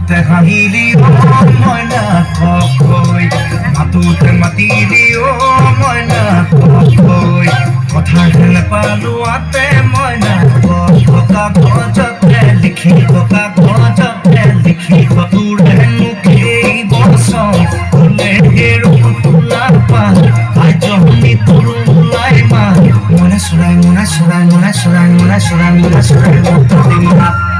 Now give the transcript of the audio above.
মাতুতে হাঁহিলি ও মইনা কৈ মাতুতে মাতিলি ও মইনা কৈ কথা নেপালো আতে মইনা ককা গজতে লিখিব কাগজতে লিখিব তোৰ মুখেই বচন কলে তোলা পা আজনি তোৰ ওলাই মা মনে চৰাই মনে চৰাই মনে চৰাই মনে চৰাই মনে চৰাই